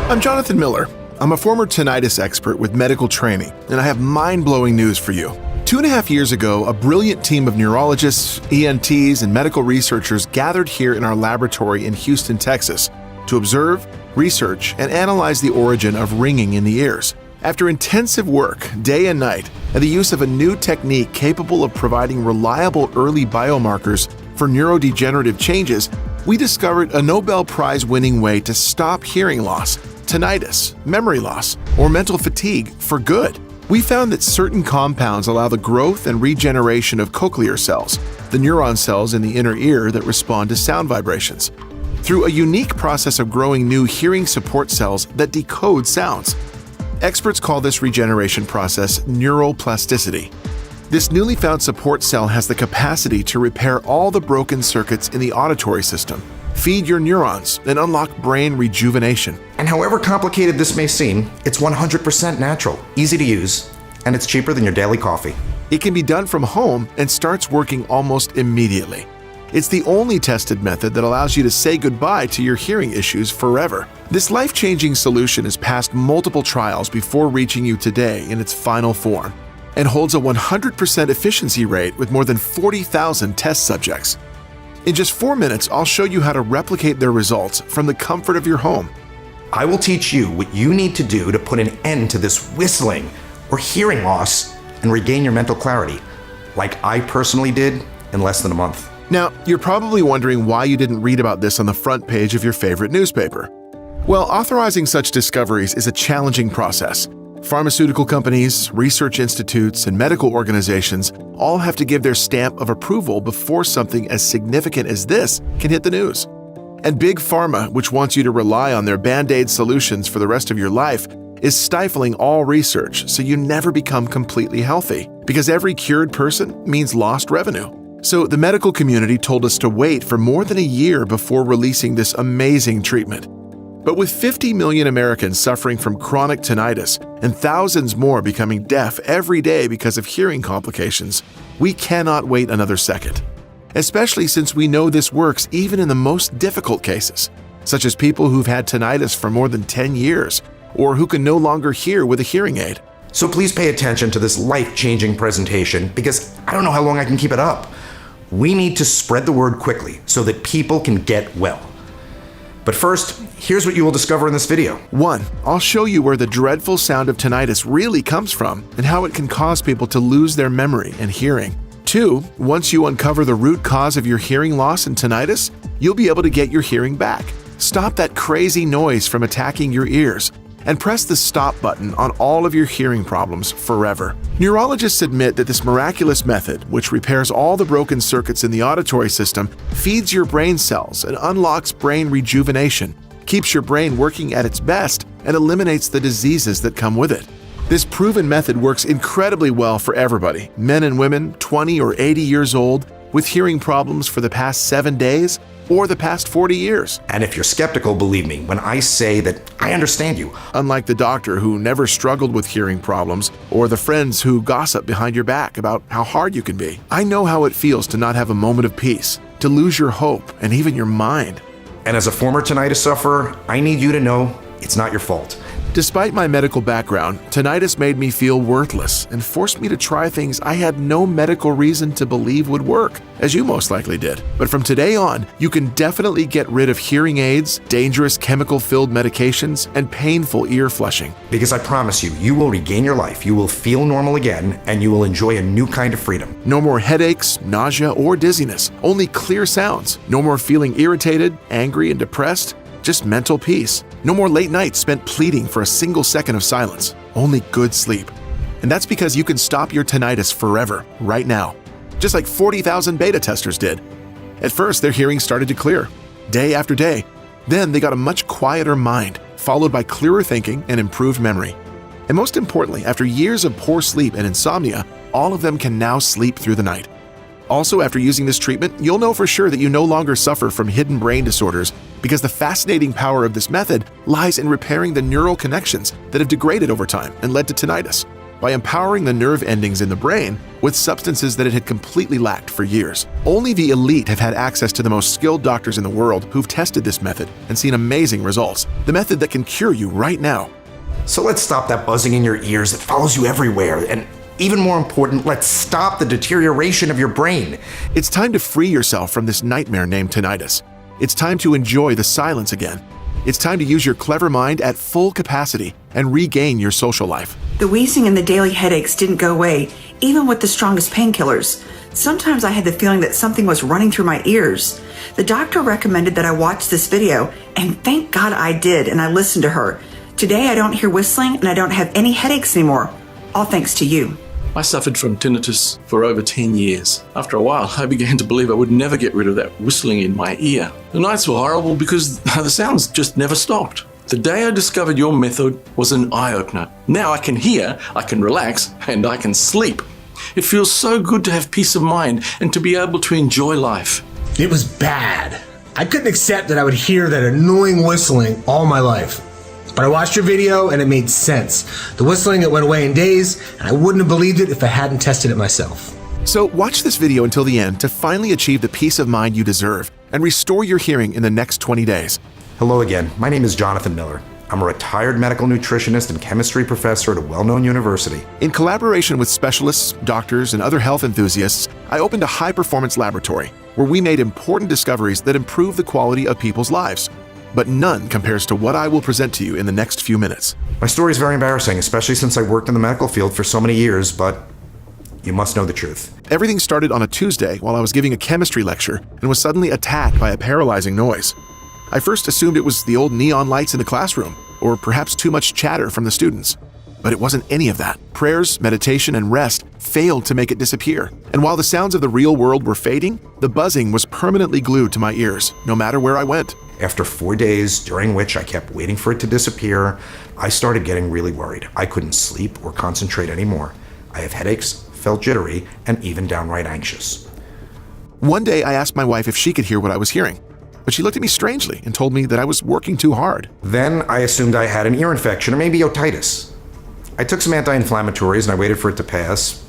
I'm Jonathan Miller. I'm a former tinnitus expert with medical training, and I have mind-blowing news for you. 2.5 years ago, a brilliant team of neurologists, ENTs, and medical researchers gathered here in our laboratory in Houston, Texas, to observe, research, and analyze the origin of ringing in the ears. After intensive work, day and night, and the use of a new technique capable of providing reliable early biomarkers for neurodegenerative changes, we discovered a Nobel Prize-winning way to stop hearing loss, tinnitus, memory loss, or mental fatigue for good. We found that certain compounds allow the growth and regeneration of cochlear cells, the neuron cells in the inner ear that respond to sound vibrations, through a unique process of growing new hearing support cells that decode sounds. Experts call this regeneration process neuroplasticity. This newly found support cell has the capacity to repair all the broken circuits in the auditory system, feed your neurons, and unlock brain rejuvenation. And however complicated this may seem, it's 100% natural, easy to use, and it's cheaper than your daily coffee. It can be done from home and starts working almost immediately. It's the only tested method that allows you to say goodbye to your hearing issues forever. This life-changing solution has passed multiple trials before reaching you today in its final form, and holds a 100% efficiency rate with more than 40,000 test subjects. In just 4 minutes, I'll show you how to replicate their results from the comfort of your home. I will teach you what you need to do to put an end to this whistling or hearing loss and regain your mental clarity, like I personally did in less than a month. Now, you're probably wondering why you didn't read about this on the front page of your favorite newspaper. Well, authorizing such discoveries is a challenging process. Pharmaceutical companies, research institutes, and medical organizations all have to give their stamp of approval before something as significant as this can hit the news. And Big Pharma, which wants you to rely on their Band-Aid solutions for the rest of your life, is stifling all research so you never become completely healthy, because every cured person means lost revenue. So the medical community told us to wait for more than a year before releasing this amazing treatment. But with 50 million Americans suffering from chronic tinnitus and thousands more becoming deaf every day because of hearing complications, we cannot wait another second. Especially since we know this works even in the most difficult cases, such as people who've had tinnitus for more than 10 years, or who can no longer hear with a hearing aid. So please pay attention to this life-changing presentation, because I don't know how long I can keep it up. We need to spread the word quickly so that people can get well. But first, here's what you will discover in this video. 1. I'll show you where the dreadful sound of tinnitus really comes from and how it can cause people to lose their memory and hearing. 2. Once you uncover the root cause of your hearing loss and tinnitus, you'll be able to get your hearing back. Stop that crazy noise from attacking your ears, and press the stop button on all of your hearing problems forever. Neurologists admit that this miraculous method, which repairs all the broken circuits in the auditory system, feeds your brain cells and unlocks brain rejuvenation, keeps your brain working at its best, and eliminates the diseases that come with it. This proven method works incredibly well for everybody, men and women, 20 or 80 years old, with hearing problems for the past 7 days, or the past 40 years. And if you're skeptical, believe me when I say that I understand you. Unlike the doctor who never struggled with hearing problems, or the friends who gossip behind your back about how hard you can be, I know how it feels to not have a moment of peace, to lose your hope and even your mind. And as a former tinnitus sufferer, I need you to know it's not your fault. Despite my medical background, tinnitus made me feel worthless and forced me to try things I had no medical reason to believe would work, as you most likely did. But from today on, you can definitely get rid of hearing aids, dangerous chemical-filled medications, and painful ear flushing. Because I promise you, you will regain your life, you will feel normal again, and you will enjoy a new kind of freedom. No more headaches, nausea, or dizziness. Only clear sounds. No more feeling irritated, angry, and depressed. Just mental peace. No more late nights spent pleading for a single second of silence. Only good sleep. And that's because you can stop your tinnitus forever, right now. Just like 40,000 beta testers did. At first, their hearing started to clear, day after day. Then they got a much quieter mind, followed by clearer thinking and improved memory. And most importantly, after years of poor sleep and insomnia, all of them can now sleep through the night. Also, after using this treatment, you'll know for sure that you no longer suffer from hidden brain disorders, because the fascinating power of this method lies in repairing the neural connections that have degraded over time and led to tinnitus. by empowering the nerve endings in the brain with substances that it had completely lacked for years. Only the elite have had access to the most skilled doctors in the world who've tested this method and seen amazing results. The method that can cure you right now. So let's stop that buzzing in your ears that follows you everywhere. And even more important, let's stop the deterioration of your brain. It's time to free yourself from this nightmare named tinnitus. It's time to enjoy the silence again. It's time to use your clever mind at full capacity and regain your social life. The wheezing and the daily headaches didn't go away, even with the strongest painkillers. Sometimes I had the feeling that something was running through my ears. The doctor recommended that I watch this video, and thank God I did, and I listened to her. Today I don't hear whistling and I don't have any headaches anymore, all thanks to you. I suffered from tinnitus for over 10 years. After a while, I began to believe I would never get rid of that whistling in my ear. The nights were horrible because the sounds just never stopped. The day I discovered your method was an eye-opener. Now I can hear, I can relax, and I can sleep. It feels so good to have peace of mind and to be able to enjoy life. It was bad. I couldn't accept that I would hear that annoying whistling all my life. But I watched your video and it made sense. The whistling, it went away in days, and I wouldn't have believed it if I hadn't tested it myself. So watch this video until the end to finally achieve the peace of mind you deserve and restore your hearing in the next 20 days. Hello again. My name is Jonathan Miller. I'm a retired medical nutritionist and chemistry professor at a well-known university. In collaboration with specialists, doctors, and other health enthusiasts, I opened a high-performance laboratory where we made important discoveries that improve the quality of people's lives. But none compares to what I will present to you in the next few minutes. My story is very embarrassing, especially since I worked in the medical field for so many years, but you must know the truth. Everything started on a Tuesday while I was giving a chemistry lecture and was suddenly attacked by a paralyzing noise. I first assumed it was the old neon lights in the classroom, or perhaps too much chatter from the students. But it wasn't any of that. Prayers, meditation, and rest failed to make it disappear. And while the sounds of the real world were fading, the buzzing was permanently glued to my ears, no matter where I went. After 4 days, during which I kept waiting for it to disappear, I started getting really worried. I couldn't sleep or concentrate anymore. I have headaches, felt jittery, and even downright anxious. One day I asked my wife if she could hear what I was hearing, but she looked at me strangely and told me that I was working too hard. Then I assumed I had an ear infection or maybe otitis. I took some anti-inflammatories and I waited for it to pass.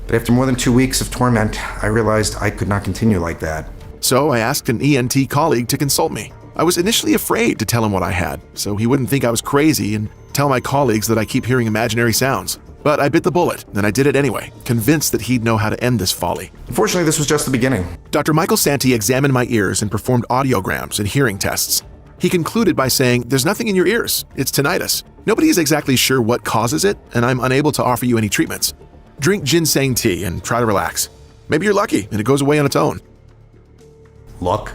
But after more than 2 weeks of torment, I realized I could not continue like that. So I asked an ENT colleague to consult me. I was initially afraid to tell him what I had, so he wouldn't think I was crazy and tell my colleagues that I keep hearing imaginary sounds. But I bit the bullet, and I did it anyway, convinced that he'd know how to end this folly. Unfortunately, this was just the beginning. Dr. Michael Santi examined my ears and performed audiograms and hearing tests. He concluded by saying, "There's nothing in your ears. It's tinnitus. Nobody is exactly sure what causes it, and I'm unable to offer you any treatments. Drink ginseng tea and try to relax. Maybe you're lucky and it goes away on its own." Luck?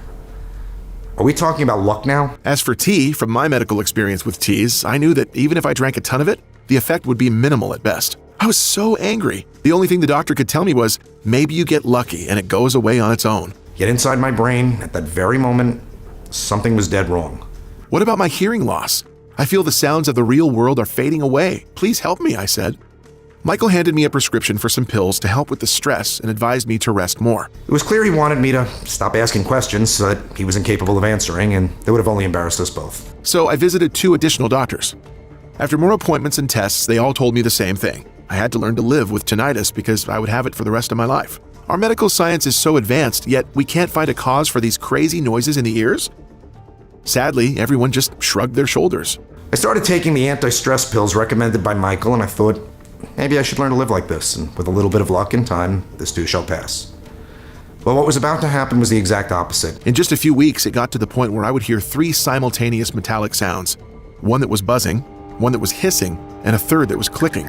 Are we talking about luck now? As for tea, from my medical experience with teas, I knew that even if I drank a ton of it, the effect would be minimal at best. I was so angry. The only thing the doctor could tell me was, maybe you get lucky and it goes away on its own. Yet inside my brain, at that very moment, something was dead wrong. What about my hearing loss? I feel the sounds of the real world are fading away. Please help me, I said. Michael handed me a prescription for some pills to help with the stress and advised me to rest more. It was clear he wanted me to stop asking questions that he was incapable of answering, and that would have only embarrassed us both. So I visited 2 additional doctors. After more appointments and tests, they all told me the same thing. I had to learn to live with tinnitus because I would have it for the rest of my life. Our medical science is so advanced, yet we can't find a cause for these crazy noises in the ears? Sadly, everyone just shrugged their shoulders. I started taking the anti-stress pills recommended by Michael, and I thought, maybe I should learn to live like this, and with a little bit of luck and time, this too shall pass. Well, what was about to happen was the exact opposite. In just a few weeks, it got to the point where I would hear 3 simultaneous metallic sounds. One that was buzzing, one that was hissing, and a third that was clicking.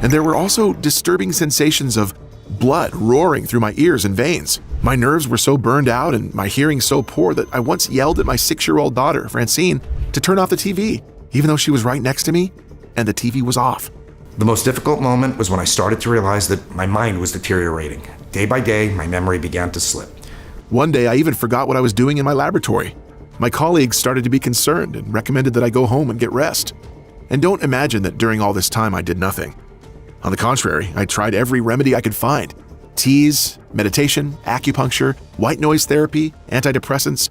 And there were also disturbing sensations of blood roaring through my ears and veins. My nerves were so burned out and my hearing so poor that I once yelled at my 6-year-old daughter, Francine, to turn off the TV, even though she was right next to me and the TV was off. The most difficult moment was when I started to realize that my mind was deteriorating. Day by day, my memory began to slip. One day, I even forgot what I was doing in my laboratory. My colleagues started to be concerned and recommended that I go home and get rest. And don't imagine that during all this time I did nothing. On the contrary, I tried every remedy I could find. Teas, meditation, acupuncture, white noise therapy, antidepressants.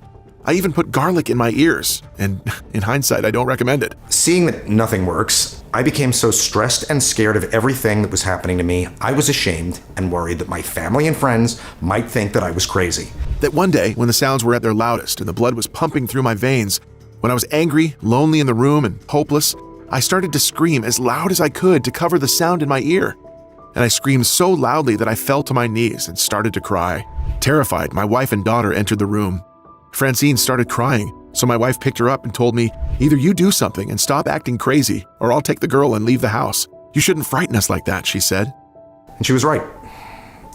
I even put garlic in my ears, and in hindsight, I don't recommend it. Seeing that nothing works, I became so stressed and scared of everything that was happening to me, I was ashamed and worried that my family and friends might think that I was crazy. That one day, when the sounds were at their loudest and the blood was pumping through my veins, when I was angry, lonely in the room, and hopeless, I started to scream as loud as I could to cover the sound in my ear. And I screamed so loudly that I fell to my knees and started to cry. Terrified, my wife and daughter entered the room. Francine started crying, so my wife picked her up and told me, "Either you do something and stop acting crazy, or I'll take the girl and leave the house. You shouldn't frighten us like that," she said. And she was right.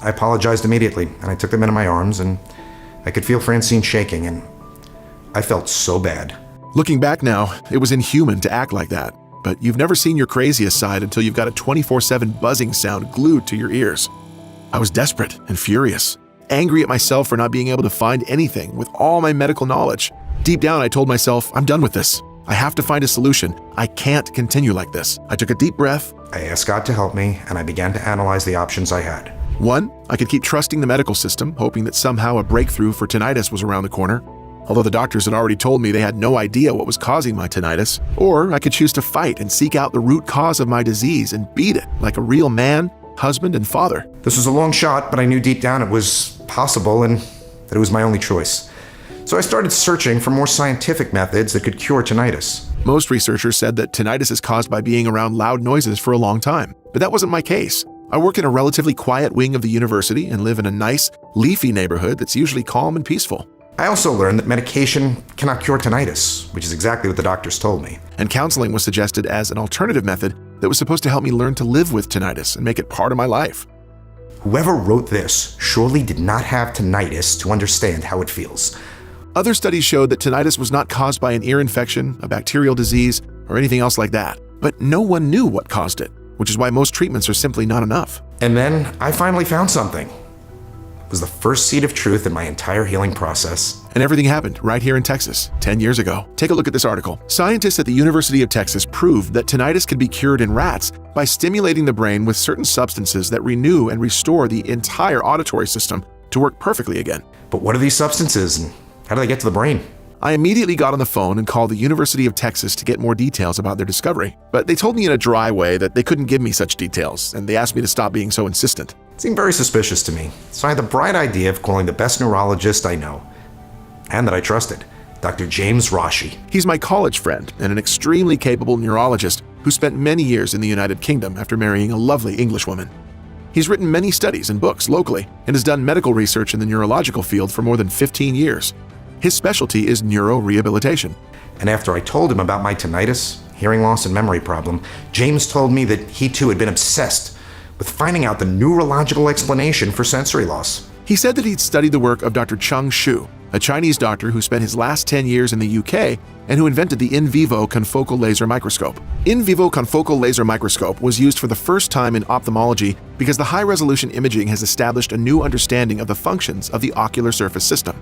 I apologized immediately, and I took them into my arms, and I could feel Francine shaking, and I felt so bad. Looking back now, it was inhuman to act like that, but you've never seen your craziest side until you've got a 24/7 buzzing sound glued to your ears. I was desperate and furious, angry at myself for not being able to find anything with all my medical knowledge. Deep down, I told myself, I'm done with this. I have to find a solution. I can't continue like this. I took a deep breath. I asked God to help me, and I began to analyze the options I had. 1, I could keep trusting the medical system, hoping that somehow a breakthrough for tinnitus was around the corner, although the doctors had already told me they had no idea what was causing my tinnitus. Or I could choose to fight and seek out the root cause of my disease and beat it like a real man, husband, and father. This was a long shot, but I knew deep down it was possible and that it was my only choice. So I started searching for more scientific methods that could cure tinnitus. Most researchers said that tinnitus is caused by being around loud noises for a long time, but that wasn't my case. I work in a relatively quiet wing of the university and live in a nice, leafy neighborhood that's usually calm and peaceful. I also learned that medication cannot cure tinnitus, which is exactly what the doctors told me. And counseling was suggested as an alternative method that was supposed to help me learn to live with tinnitus and make it part of my life. Whoever wrote this surely did not have tinnitus to understand how it feels. Other studies showed that tinnitus was not caused by an ear infection, a bacterial disease, or anything else like that. But no one knew what caused it, which is why most treatments are simply not enough. And then I finally found something. It was the first seed of truth in my entire healing process. And everything happened right here in Texas, 10 years ago. Take a look at this article. Scientists at the University of Texas proved that tinnitus can be cured in rats by stimulating the brain with certain substances that renew and restore the entire auditory system to work perfectly again. But what are these substances and how do they get to the brain? I immediately got on the phone and called the University of Texas to get more details about their discovery. But they told me in a dry way that they couldn't give me such details, and they asked me to stop being so insistent. It seemed very suspicious to me, so I had the bright idea of calling the best neurologist I know, and that I trusted, Dr. James Rashi. He's my college friend and an extremely capable neurologist who spent many years in the United Kingdom after marrying a lovely Englishwoman. He's written many studies and books locally and has done medical research in the neurological field for more than 15 years. His specialty is neurorehabilitation. And after I told him about my tinnitus, hearing loss, and memory problem, James told me that he too had been obsessed with finding out the neurological explanation for sensory loss. He said that he'd studied the work of Dr. Cheng Xu, a Chinese doctor who spent his last 10 years in the UK and who invented the in vivo confocal laser microscope. In vivo confocal laser microscope was used for the first time in ophthalmology because the high-resolution imaging has established a new understanding of the functions of the ocular surface system.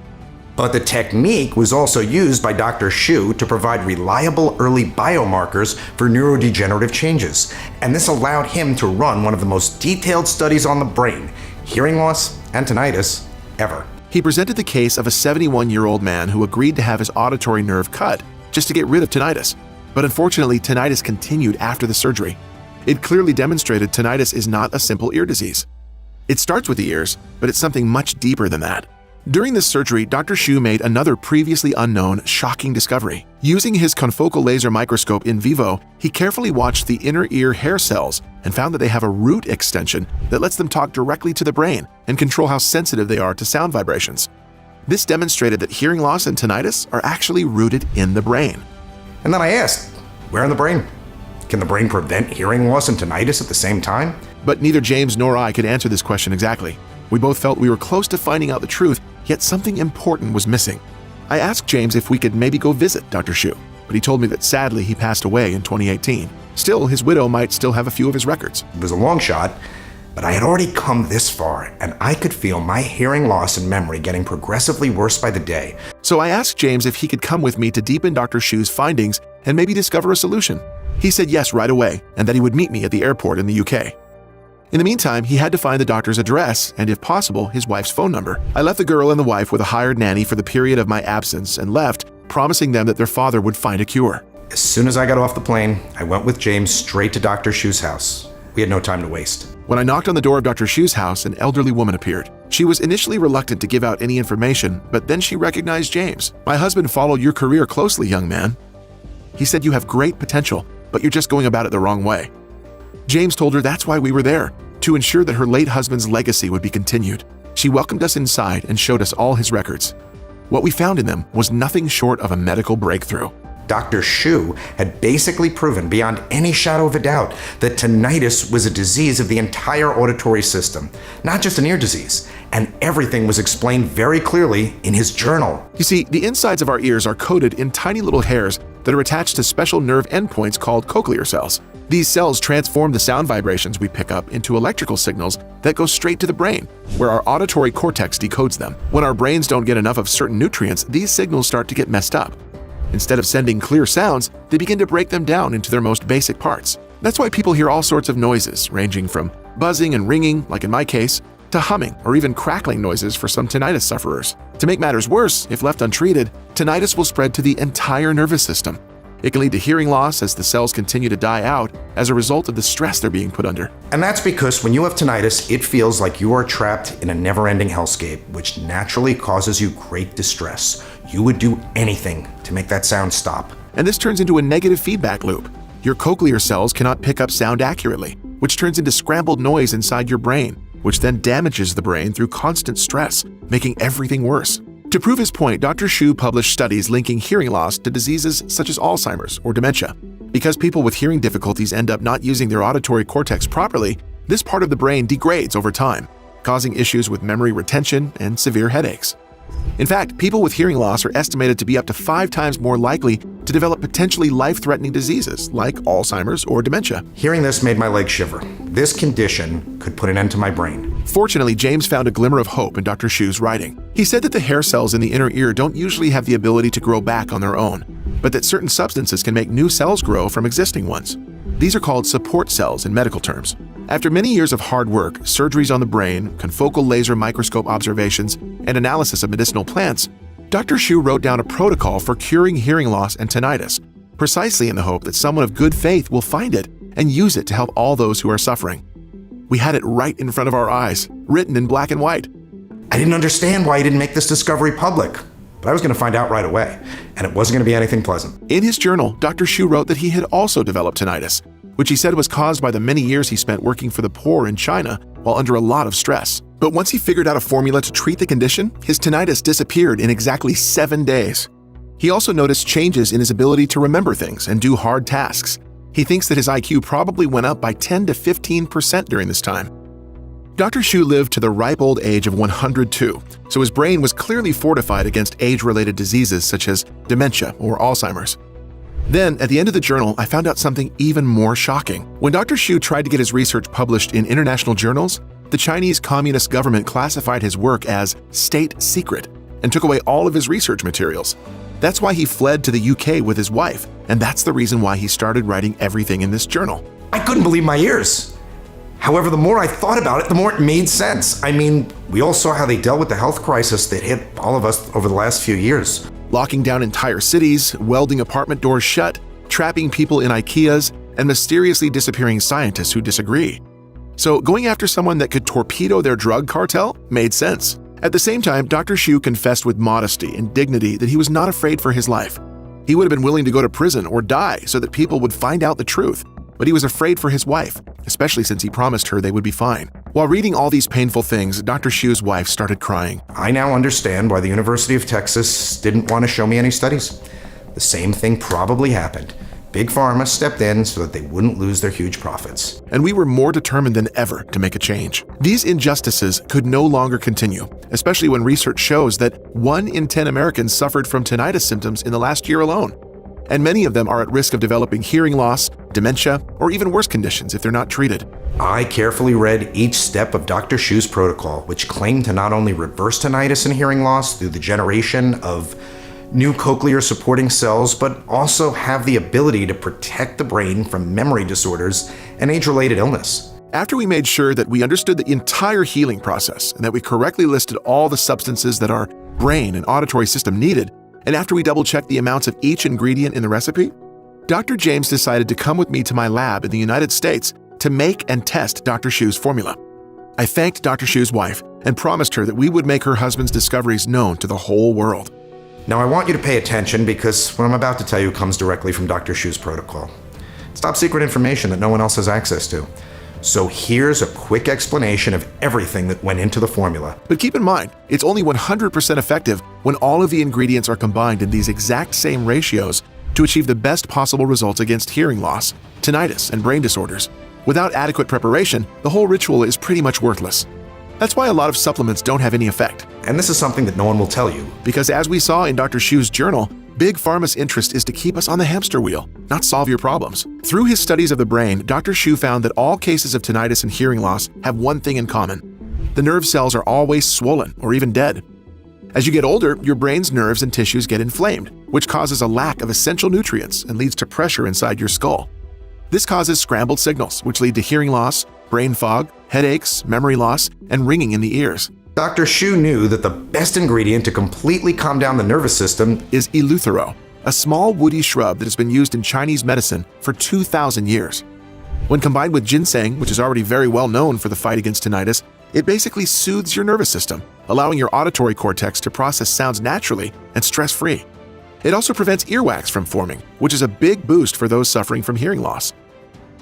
But the technique was also used by Dr. Xu to provide reliable early biomarkers for neurodegenerative changes, and this allowed him to run one of the most detailed studies on the brain, hearing loss, and tinnitus ever. He presented the case of a 71-year-old man who agreed to have his auditory nerve cut just to get rid of tinnitus. But unfortunately, tinnitus continued after the surgery. It clearly demonstrated tinnitus is not a simple ear disease. It starts with the ears, but it's something much deeper than that. During this surgery, Dr. Xu made another previously unknown, shocking discovery. Using his confocal laser microscope in vivo, he carefully watched the inner ear hair cells and found that they have a root extension that lets them talk directly to the brain and control how sensitive they are to sound vibrations. This demonstrated that hearing loss and tinnitus are actually rooted in the brain. And then I asked, where in the brain? Can the brain prevent hearing loss and tinnitus at the same time? But neither James nor I could answer this question exactly. We both felt we were close to finding out the truth, yet something important was missing. I asked James if we could maybe go visit Dr. Xu, but he told me that sadly he passed away in 2018. Still, his widow might still have a few of his records. It was a long shot, but I had already come this far, and I could feel my hearing loss and memory getting progressively worse by the day. So I asked James if he could come with me to deepen Dr. Xu's findings and maybe discover a solution. He said yes right away, and that he would meet me at the airport in the UK. In the meantime, he had to find the doctor's address and, if possible, his wife's phone number. I left the girl and the wife with a hired nanny for the period of my absence and left, promising them that their father would find a cure. As soon as I got off the plane, I went with James straight to Dr. Shu's house. We had no time to waste. When I knocked on the door of Dr. Shu's house, an elderly woman appeared. She was initially reluctant to give out any information, but then she recognized James. "My husband followed your career closely, young man. He said you have great potential, but you're just going about it the wrong way." James told her that's why we were there, to ensure that her late husband's legacy would be continued. She welcomed us inside and showed us all his records. What we found in them was nothing short of a medical breakthrough. Dr. Shu had basically proven beyond any shadow of a doubt that tinnitus was a disease of the entire auditory system, not just an ear disease, and everything was explained very clearly in his journal. You see, the insides of our ears are coated in tiny little hairs that are attached to special nerve endpoints called cochlear cells. These cells transform the sound vibrations we pick up into electrical signals that go straight to the brain, where our auditory cortex decodes them. When our brains don't get enough of certain nutrients, these signals start to get messed up. Instead of sending clear sounds, they begin to break them down into their most basic parts. That's why people hear all sorts of noises, ranging from buzzing and ringing, like in my case, to humming or even crackling noises for some tinnitus sufferers. To make matters worse, if left untreated, tinnitus will spread to the entire nervous system. It can lead to hearing loss as the cells continue to die out as a result of the stress they're being put under. And that's because when you have tinnitus, it feels like you are trapped in a never-ending hellscape, which naturally causes you great distress. You would do anything to make that sound stop. And this turns into a negative feedback loop. Your cochlear cells cannot pick up sound accurately, which turns into scrambled noise inside your brain, which then damages the brain through constant stress, making everything worse. To prove his point, Dr. Shu published studies linking hearing loss to diseases such as Alzheimer's or dementia. Because people with hearing difficulties end up not using their auditory cortex properly, this part of the brain degrades over time, causing issues with memory retention and severe headaches. In fact, people with hearing loss are estimated to be up to 5 times more likely to develop potentially life-threatening diseases like Alzheimer's or dementia. Hearing this made my legs shiver. This condition could put an end to my brain. Fortunately, James found a glimmer of hope in Dr. Shu's writing. He said that the hair cells in the inner ear don't usually have the ability to grow back on their own, but that certain substances can make new cells grow from existing ones. These are called support cells in medical terms. After many years of hard work, surgeries on the brain, confocal laser microscope observations, and analysis of medicinal plants, Dr. Shu wrote down a protocol for curing hearing loss and tinnitus, precisely in the hope that someone of good faith will find it and use it to help all those who are suffering. We had it right in front of our eyes, written in black and white. I didn't understand why he didn't make this discovery public, but I was going to find out right away, and it wasn't going to be anything pleasant. In his journal, Dr. Shu wrote that he had also developed tinnitus, which he said was caused by the many years he spent working for the poor in China while under a lot of stress. But once he figured out a formula to treat the condition, his tinnitus disappeared in exactly 7 days. He also noticed changes in his ability to remember things and do hard tasks. He thinks that his IQ probably went up by 10 to 15% during this time. Dr. Shu lived to the ripe old age of 102, so his brain was clearly fortified against age-related diseases such as dementia or Alzheimer's. Then, at the end of the journal, I found out something even more shocking. When Dr. Shu tried to get his research published in international journals, the Chinese Communist government classified his work as state secret and took away all of his research materials. That's why he fled to the UK with his wife, and that's the reason why he started writing everything in this journal. I couldn't believe my ears. However, the more I thought about it, the more it made sense. I mean, we all saw how they dealt with the health crisis that hit all of us over the last few years. Locking down entire cities, welding apartment doors shut, trapping people in IKEAs, and mysteriously disappearing scientists who disagree. So going after someone that could torpedo their drug cartel made sense. At the same time, Dr. Shu confessed with modesty and dignity that he was not afraid for his life. He would have been willing to go to prison or die so that people would find out the truth, but he was afraid for his wife, especially since he promised her they would be fine. While reading all these painful things, Dr. Shu's wife started crying. I now understand why the University of Texas didn't want to show me any studies. The same thing probably happened. Big Pharma stepped in so that they wouldn't lose their huge profits. And we were more determined than ever to make a change. These injustices could no longer continue, especially when research shows that 1 in 10 Americans suffered from tinnitus symptoms in the last year alone. And many of them are at risk of developing hearing loss, dementia, or even worse conditions if they're not treated. I carefully read each step of Dr. Shu's protocol, which claimed to not only reverse tinnitus and hearing loss through the generation of new cochlear supporting cells, but also have the ability to protect the brain from memory disorders and age-related illness. After we made sure that we understood the entire healing process and that we correctly listed all the substances that our brain and auditory system needed, and after we double-checked the amounts of each ingredient in the recipe, Dr. James decided to come with me to my lab in the United States to make and test Dr. Shu's formula. I thanked Dr. Shu's wife and promised her that we would make her husband's discoveries known to the whole world. Now I want you to pay attention because what I'm about to tell you comes directly from Dr. Shu's protocol. It's top secret information that no one else has access to. So here's a quick explanation of everything that went into the formula. But keep in mind, it's only 100% effective when all of the ingredients are combined in these exact same ratios to achieve the best possible results against hearing loss, tinnitus, and brain disorders. Without adequate preparation, the whole ritual is pretty much worthless. That's why a lot of supplements don't have any effect. And this is something that no one will tell you. Because as we saw in Dr. Shu's journal, Big Pharma's interest is to keep us on the hamster wheel, not solve your problems. Through his studies of the brain, Dr. Shu found that all cases of tinnitus and hearing loss have one thing in common. The nerve cells are always swollen or even dead. As you get older, your brain's nerves and tissues get inflamed, which causes a lack of essential nutrients and leads to pressure inside your skull. This causes scrambled signals, which lead to hearing loss, brain fog, headaches, memory loss, and ringing in the ears. Dr. Shu knew that the best ingredient to completely calm down the nervous system is eleuthero, a small woody shrub that has been used in Chinese medicine for 2,000 years. When combined with ginseng, which is already very well known for the fight against tinnitus, it basically soothes your nervous system, allowing your auditory cortex to process sounds naturally and stress-free. It also prevents earwax from forming, which is a big boost for those suffering from hearing loss.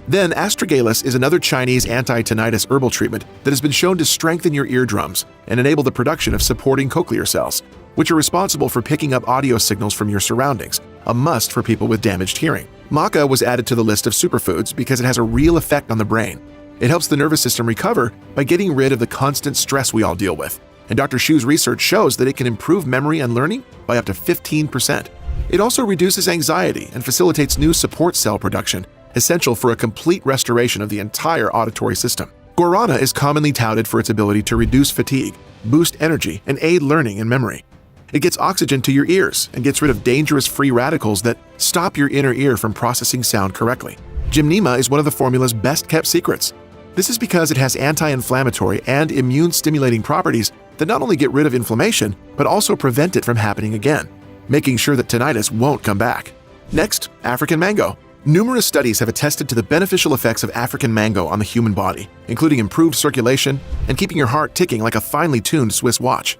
Then, astragalus is another Chinese anti-tinnitus herbal treatment that has been shown to strengthen your eardrums and enable the production of supporting cochlear cells, which are responsible for picking up audio signals from your surroundings, a must for people with damaged hearing. Maca was added to the list of superfoods because it has a real effect on the brain. It helps the nervous system recover by getting rid of the constant stress we all deal with. And Dr. Shu's research shows that it can improve memory and learning by up to 15%. It also reduces anxiety and facilitates new support cell production, essential for a complete restoration of the entire auditory system. Guarana is commonly touted for its ability to reduce fatigue, boost energy, and aid learning and memory. It gets oxygen to your ears and gets rid of dangerous free radicals that stop your inner ear from processing sound correctly. Gymnema is one of the formula's best-kept secrets. This is because it has anti-inflammatory and immune-stimulating properties that not only get rid of inflammation, but also prevent it from happening again, making sure that tinnitus won't come back. Next, African mango. Numerous studies have attested to the beneficial effects of African mango on the human body, including improved circulation and keeping your heart ticking like a finely tuned Swiss watch.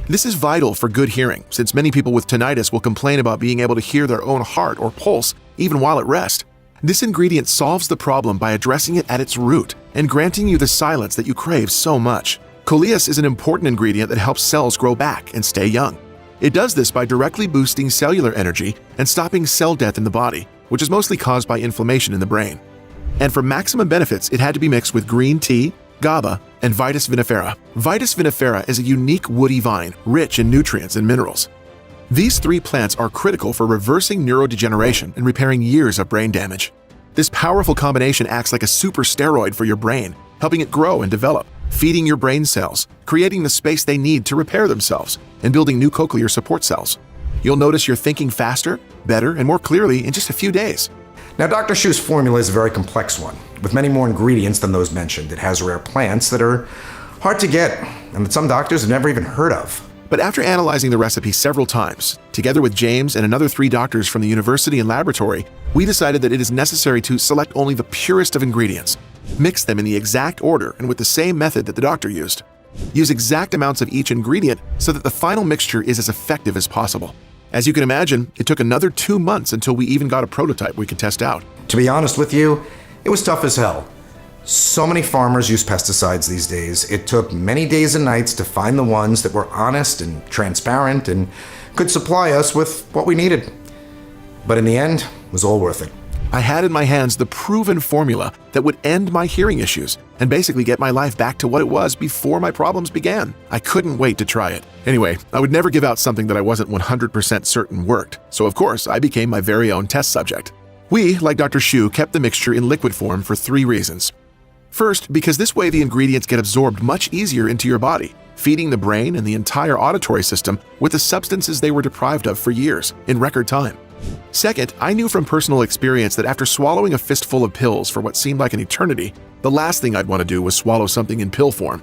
This is vital for good hearing, since many people with tinnitus will complain about being able to hear their own heart or pulse even while at rest. This ingredient solves the problem by addressing it at its root and granting you the silence that you crave so much. Coleus is an important ingredient that helps cells grow back and stay young. It does this by directly boosting cellular energy and stopping cell death in the body, which is mostly caused by inflammation in the brain. And for maximum benefits, it had to be mixed with green tea, GABA, and Vitis vinifera. Vitis vinifera is a unique woody vine, rich in nutrients and minerals. These three plants are critical for reversing neurodegeneration and repairing years of brain damage. This powerful combination acts like a super steroid for your brain, helping it grow and develop, feeding your brain cells, creating the space they need to repair themselves, and building new cochlear support cells. You'll notice you're thinking faster, better, and more clearly in just a few days. Now, Dr. Shu's formula is a very complex one, with many more ingredients than those mentioned. It has rare plants that are hard to get, and that some doctors have never even heard of. But after analyzing the recipe several times, together with James and another 3 doctors from the university and laboratory, we decided that it is necessary to select only the purest of ingredients, mix them in the exact order and with the same method that the doctor used. Use exact amounts of each ingredient so that the final mixture is as effective as possible. As you can imagine, it took another 2 months until we even got a prototype we could test out. To be honest with you, it was tough as hell. So many farmers use pesticides these days. It took many days and nights to find the ones that were honest and transparent and could supply us with what we needed. But in the end, it was all worth it. I had in my hands the proven formula that would end my hearing issues and basically get my life back to what it was before my problems began. I couldn't wait to try it. Anyway, I would never give out something that I wasn't 100% certain worked, so of course I became my very own test subject. We, like Dr. Shu, kept the mixture in liquid form for 3 reasons. First, because this way the ingredients get absorbed much easier into your body, feeding the brain and the entire auditory system with the substances they were deprived of for years, in record time. Second, I knew from personal experience that after swallowing a fistful of pills for what seemed like an eternity, the last thing I'd want to do was swallow something in pill form.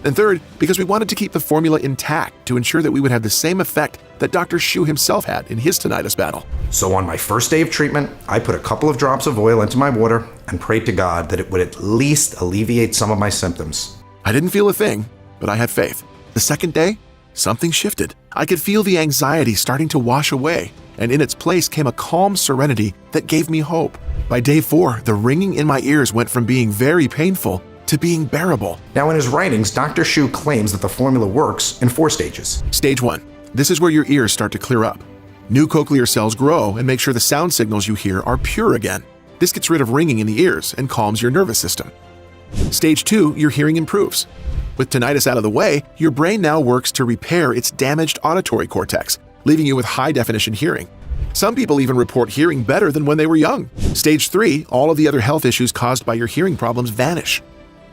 And third, because we wanted to keep the formula intact to ensure that we would have the same effect that Dr. Shu himself had in his tinnitus battle. So on my first day of treatment, I put a couple of drops of oil into my water and prayed to God that it would at least alleviate some of my symptoms. I didn't feel a thing, but I had faith. The second day, something shifted. I could feel the anxiety starting to wash away, and in its place came a calm serenity that gave me hope. By day 4, the ringing in my ears went from being very painful to being bearable. Now in his writings, Dr. Shu claims that the formula works in 4 stages. Stage 1. This is where your ears start to clear up. New cochlear cells grow and make sure the sound signals you hear are pure again. This gets rid of ringing in the ears and calms your nervous system. Stage 2, your hearing improves. With tinnitus out of the way, your brain now works to repair its damaged auditory cortex, leaving you with high-definition hearing. Some people even report hearing better than when they were young. Stage 3, all of the other health issues caused by your hearing problems vanish.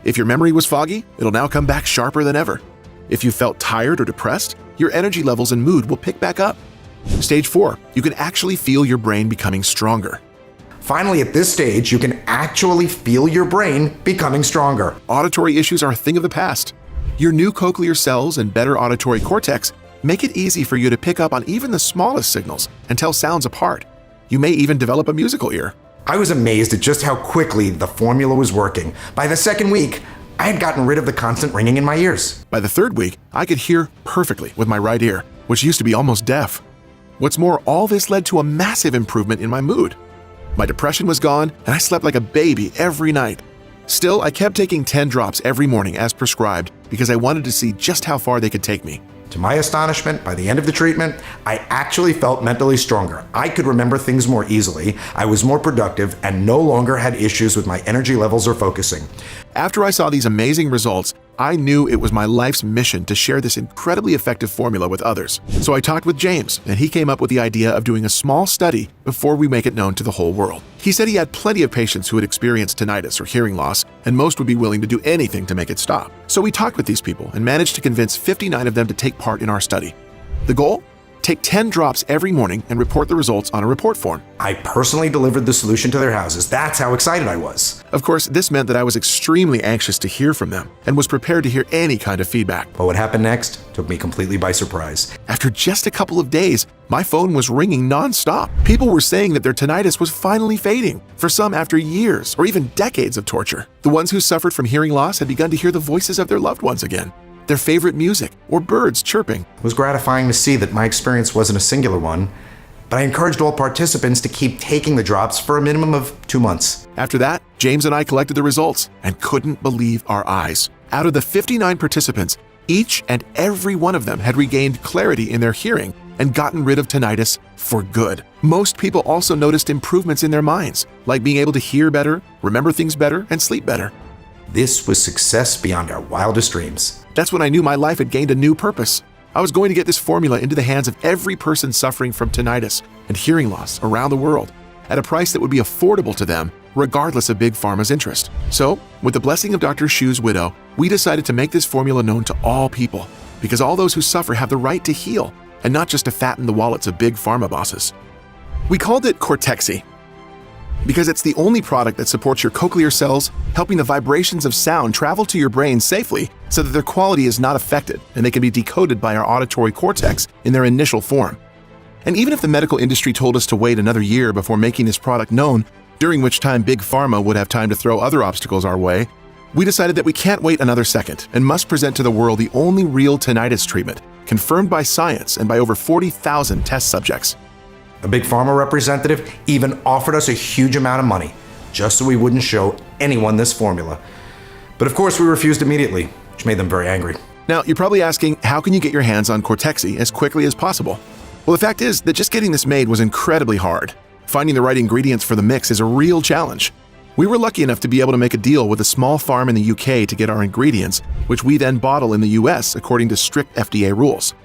If your memory was foggy, it'll now come back sharper than ever. If you felt tired or depressed, your energy levels and mood will pick back up. Stage 4, you can actually feel your brain becoming stronger. Finally, at this stage, you can actually feel your brain becoming stronger. Auditory issues are a thing of the past. Your new cochlear cells and better auditory cortex make it easy for you to pick up on even the smallest signals and tell sounds apart. You may even develop a musical ear. I was amazed at just how quickly the formula was working. By the second week, I had gotten rid of the constant ringing in my ears. By the third week, I could hear perfectly with my right ear, which used to be almost deaf. What's more, all this led to a massive improvement in my mood. My depression was gone, and I slept like a baby every night. Still, I kept taking 10 drops every morning as prescribed because I wanted to see just how far they could take me. To my astonishment, by the end of the treatment, I actually felt mentally stronger. I could remember things more easily, I was more productive, and no longer had issues with my energy levels or focusing. After I saw these amazing results, I knew it was my life's mission to share this incredibly effective formula with others. So I talked with James, and he came up with the idea of doing a small study before we make it known to the whole world. He said he had plenty of patients who had experienced tinnitus or hearing loss, and most would be willing to do anything to make it stop. So we talked with these people and managed to convince 59 of them to take part in our study. The goal? Take 10 drops every morning and report the results on a report form. I personally delivered the solution to their houses. That's how excited I was. Of course, this meant that I was extremely anxious to hear from them and was prepared to hear any kind of feedback. But what happened next took me completely by surprise. After just a couple of days, my phone was ringing nonstop. People were saying that their tinnitus was finally fading, for some after years or even decades of torture. The ones who suffered from hearing loss had begun to hear the voices of their loved ones again, their favorite music, or birds chirping. It was gratifying to see that my experience wasn't a singular one, but I encouraged all participants to keep taking the drops for a minimum of 2 months. After that, James and I collected the results and couldn't believe our eyes. Out of the 59 participants, each and every one of them had regained clarity in their hearing and gotten rid of tinnitus for good. Most people also noticed improvements in their minds, like being able to hear better, remember things better, and sleep better. This was success beyond our wildest dreams. That's when I knew my life had gained a new purpose. I was going to get this formula into the hands of every person suffering from tinnitus and hearing loss around the world at a price that would be affordable to them, regardless of Big Pharma's interest. So, with the blessing of Dr. Shu's widow, we decided to make this formula known to all people, because all those who suffer have the right to heal, and not just to fatten the wallets of Big Pharma bosses. We called it Cortexi, because it's the only product that supports your cochlear cells, helping the vibrations of sound travel to your brain safely so that their quality is not affected and they can be decoded by our auditory cortex in their initial form. And even if the medical industry told us to wait another year before making this product known, during which time Big Pharma would have time to throw other obstacles our way, we decided that we can't wait another second and must present to the world the only real tinnitus treatment, confirmed by science and by over 40,000 test subjects. A Big Pharma representative even offered us a huge amount of money, just so we wouldn't show anyone this formula. But of course we refused immediately, which made them very angry. Now, you're probably asking, how can you get your hands on Cortexi as quickly as possible? Well, the fact is that just getting this made was incredibly hard. Finding the right ingredients for the mix is a real challenge. We were lucky enough to be able to make a deal with a small farm in the UK to get our ingredients, which we then bottle in the US according to strict FDA rules.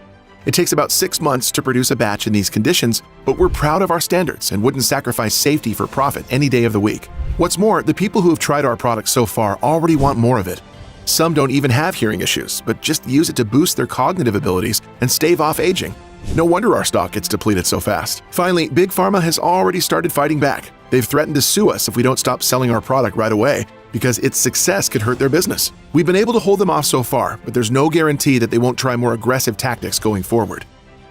It takes about 6 months to produce a batch in these conditions, but we're proud of our standards and wouldn't sacrifice safety for profit any day of the week. What's more, the people who have tried our product so far already want more of it. Some don't even have hearing issues, but just use it to boost their cognitive abilities and stave off aging. No wonder our stock gets depleted so fast. Finally, Big Pharma has already started fighting back. They've threatened to sue us if we don't stop selling our product right away, because its success could hurt their business. We've been able to hold them off so far, but there's no guarantee that they won't try more aggressive tactics going forward.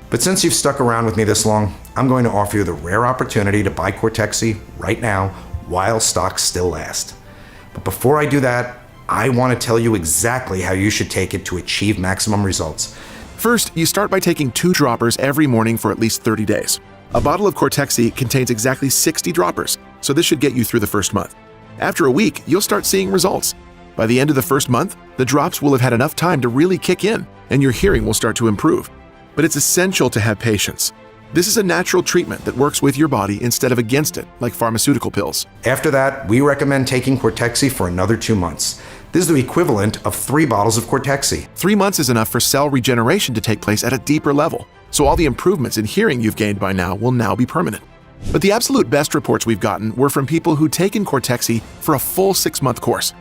But since you've stuck around with me this long, I'm going to offer you the rare opportunity to buy Cortexi right now while stocks still last. But before I do that, I want to tell you exactly how you should take it to achieve maximum results. First, you start by taking 2 droppers every morning for at least 30 days. A bottle of Cortexi contains exactly 60 droppers, so this should get you through the first month. After a week, you'll start seeing results. By the end of the first month, the drops will have had enough time to really kick in, and your hearing will start to improve. But it's essential to have patience. This is a natural treatment that works with your body instead of against it, like pharmaceutical pills. After that, we recommend taking Cortexi for another 2 months. This is the equivalent of 3 bottles of Cortexi. 3 months is enough for cell regeneration to take place at a deeper level, so all the improvements in hearing you've gained by now will now be permanent. But the absolute best reports we've gotten were from people who'd taken Cortexi for a full 6-month course.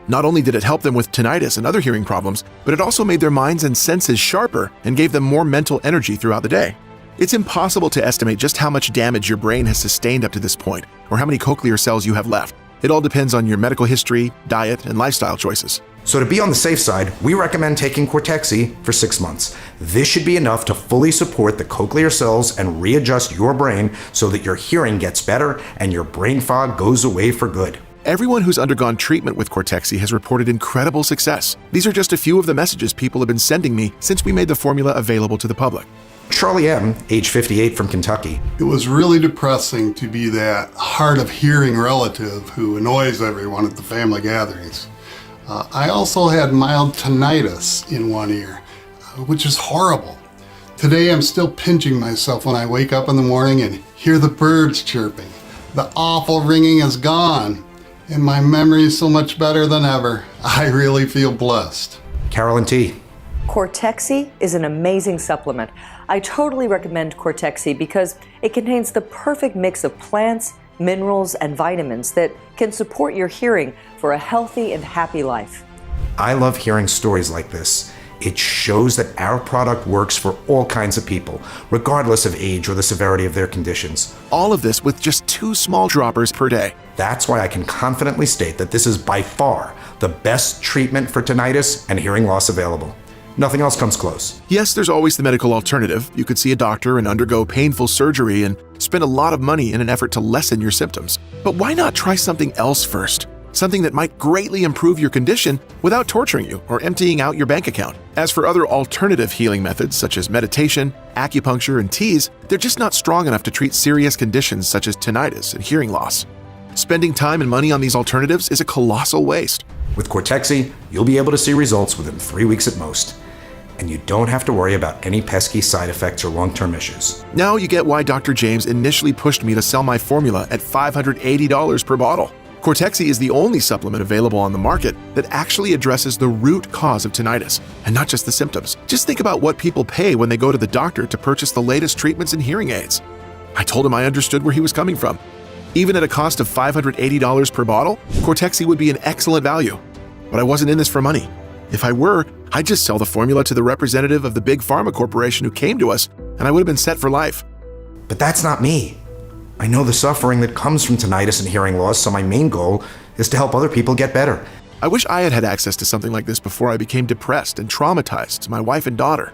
Not only did it help them with tinnitus and other hearing problems, but it also made their minds and senses sharper and gave them more mental energy throughout the day. It's impossible to estimate just how much damage your brain has sustained up to this point, or how many cochlear cells you have left. It all depends on your medical history, diet, and lifestyle choices. So to be on the safe side, we recommend taking Cortexi for 6 months. This should be enough to fully support the cochlear cells and readjust your brain so that your hearing gets better and your brain fog goes away for good. Everyone who's undergone treatment with Cortexi has reported incredible success. These are just a few of the messages people have been sending me since we made the formula available to the public. Charlie M., age 58 from Kentucky. It was really depressing to be that hard of hearing relative who annoys everyone at the family gatherings. I also had mild tinnitus in one ear, which is horrible. Today I'm still pinching myself when I wake up in the morning and hear the birds chirping. The awful ringing is gone, and my memory is so much better than ever. I really feel blessed. Carolyn T. Cortexi is an amazing supplement. I totally recommend Cortexi because it contains the perfect mix of plants, minerals, and vitamins that can support your hearing for a healthy and happy life. I love hearing stories like this. It shows that our product works for all kinds of people, regardless of age or the severity of their conditions. All of this with just 2 small droppers per day. That's why I can confidently state that this is by far the best treatment for tinnitus and hearing loss available. Nothing else comes close. Yes, there's always the medical alternative. You could see a doctor and undergo painful surgery and spend a lot of money in an effort to lessen your symptoms. But why not try something else first? Something that might greatly improve your condition without torturing you or emptying out your bank account. As for other alternative healing methods such as meditation, acupuncture, and teas, they're just not strong enough to treat serious conditions such as tinnitus and hearing loss. Spending time and money on these alternatives is a colossal waste. With Cortexi, you'll be able to see results within 3 weeks at most. And you don't have to worry about any pesky side effects or long-term issues. Now you get why Dr. James initially pushed me to sell my formula at $580 per bottle. Cortexi is the only supplement available on the market that actually addresses the root cause of tinnitus, and not just the symptoms. Just think about what people pay when they go to the doctor to purchase the latest treatments and hearing aids. I told him I understood where he was coming from. Even at a cost of $580 per bottle, Cortexi would be an excellent value. But I wasn't in this for money. If I were, I'd just sell the formula to the representative of the big pharma corporation who came to us, and I would have been set for life. But that's not me. I know the suffering that comes from tinnitus and hearing loss, so my main goal is to help other people get better. I wish I had had access to something like this before I became depressed and traumatized to my wife and daughter.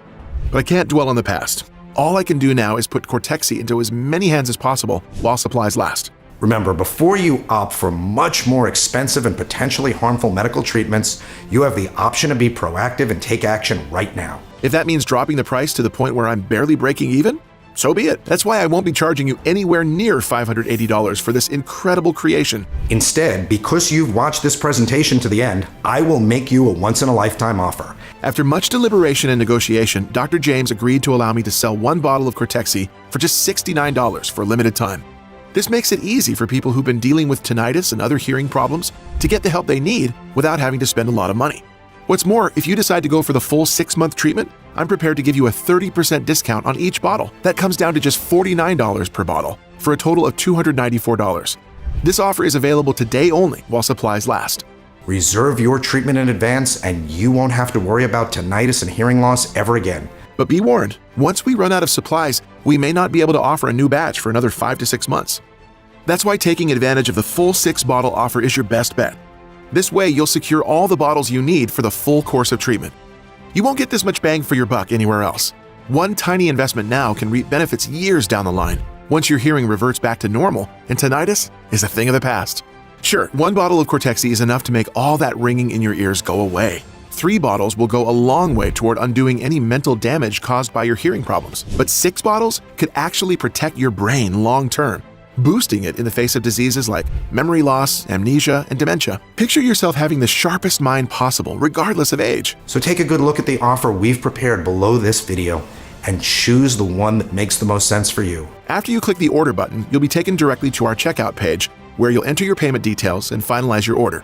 But I can't dwell on the past. All I can do now is put Cortexi into as many hands as possible while supplies last. Remember, before you opt for much more expensive and potentially harmful medical treatments, you have the option to be proactive and take action right now. If that means dropping the price to the point where I'm barely breaking even, so be it. That's why I won't be charging you anywhere near $580 for this incredible creation. Instead, because you've watched this presentation to the end, I will make you a once-in-a-lifetime offer. After much deliberation and negotiation, Dr. James agreed to allow me to sell 1 bottle of Cortexi for just $69 for a limited time. This makes it easy for people who've been dealing with tinnitus and other hearing problems to get the help they need without having to spend a lot of money. What's more, if you decide to go for the full 6-month treatment, I'm prepared to give you a 30% discount on each bottle. That comes down to just $49 per bottle, for a total of $294. This offer is available today only while supplies last. Reserve your treatment in advance and you won't have to worry about tinnitus and hearing loss ever again. But be warned, once we run out of supplies, we may not be able to offer a new batch for another 5 to 6 months. That's why taking advantage of the full 6-bottle offer is your best bet. This way, you'll secure all the bottles you need for the full course of treatment. You won't get this much bang for your buck anywhere else. One tiny investment now can reap benefits years down the line, once your hearing reverts back to normal and tinnitus is a thing of the past. Sure, 1 bottle of Cortexi is enough to make all that ringing in your ears go away. 3 bottles will go a long way toward undoing any mental damage caused by your hearing problems. But 6 bottles could actually protect your brain long term, boosting it in the face of diseases like memory loss, amnesia, and dementia. Picture yourself having the sharpest mind possible, regardless of age. So take a good look at the offer we've prepared below this video and choose the one that makes the most sense for you. After you click the order button, you'll be taken directly to our checkout page, where you'll enter your payment details and finalize your order.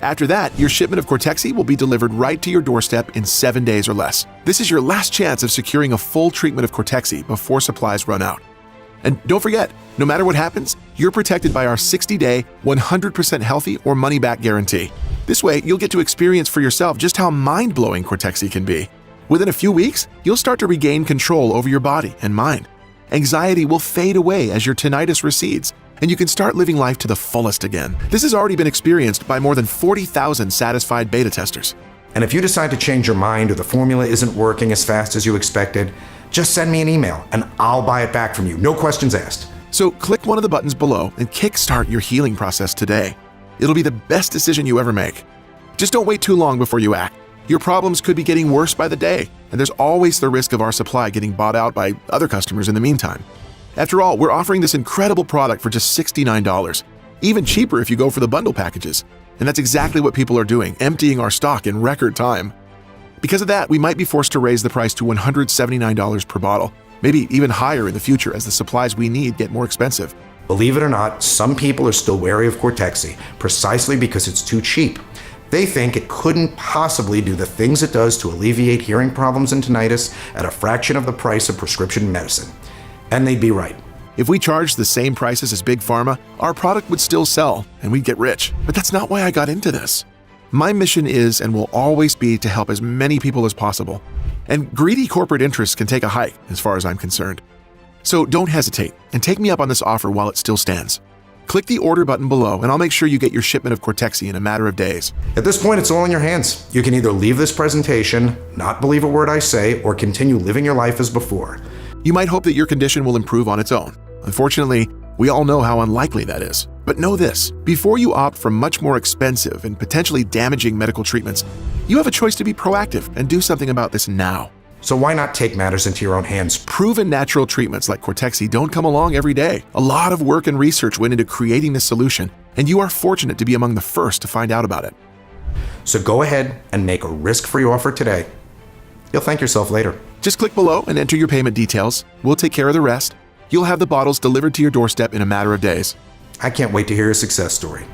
After that, your shipment of Cortexi will be delivered right to your doorstep in 7 days or less. This is your last chance of securing a full treatment of Cortexi before supplies run out. And don't forget, no matter what happens, you're protected by our 60-day, 100% healthy or money-back guarantee. This way, you'll get to experience for yourself just how mind-blowing Cortexi can be. Within a few weeks, you'll start to regain control over your body and mind. Anxiety will fade away as your tinnitus recedes, and you can start living life to the fullest again. This has already been experienced by more than 40,000 satisfied beta testers. And if you decide to change your mind or the formula isn't working as fast as you expected, just send me an email and I'll buy it back from you. No questions asked. So click one of the buttons below and kickstart your healing process today. It'll be the best decision you ever make. Just don't wait too long before you act. Your problems could be getting worse by the day, and there's always the risk of our supply getting bought out by other customers in the meantime. After all, we're offering this incredible product for just $69, even cheaper if you go for the bundle packages. And that's exactly what people are doing, emptying our stock in record time. Because of that, we might be forced to raise the price to $179 per bottle, maybe even higher in the future as the supplies we need get more expensive. Believe it or not, some people are still wary of Cortexi, precisely because it's too cheap. They think it couldn't possibly do the things it does to alleviate hearing problems and tinnitus at a fraction of the price of prescription medicine. And they'd be right. If we charged the same prices as Big Pharma, our product would still sell and we'd get rich. But that's not why I got into this. My mission is and will always be to help as many people as possible. And greedy corporate interests can take a hike, as far as I'm concerned. So don't hesitate and take me up on this offer while it still stands. Click the order button below and I'll make sure you get your shipment of Cortexi in a matter of days. At this point, it's all in your hands. You can either leave this presentation, not believe a word I say, or continue living your life as before. You might hope that your condition will improve on its own. Unfortunately, we all know how unlikely that is. But know this, before you opt for much more expensive and potentially damaging medical treatments, you have a choice to be proactive and do something about this now. So why not take matters into your own hands? Proven natural treatments like Cortexi don't come along every day. A lot of work and research went into creating this solution, and you are fortunate to be among the first to find out about it. So go ahead and make a risk-free offer today. You'll thank yourself later. Just click below and enter your payment details. We'll take care of the rest. You'll have the bottles delivered to your doorstep in a matter of days. I can't wait to hear your success story.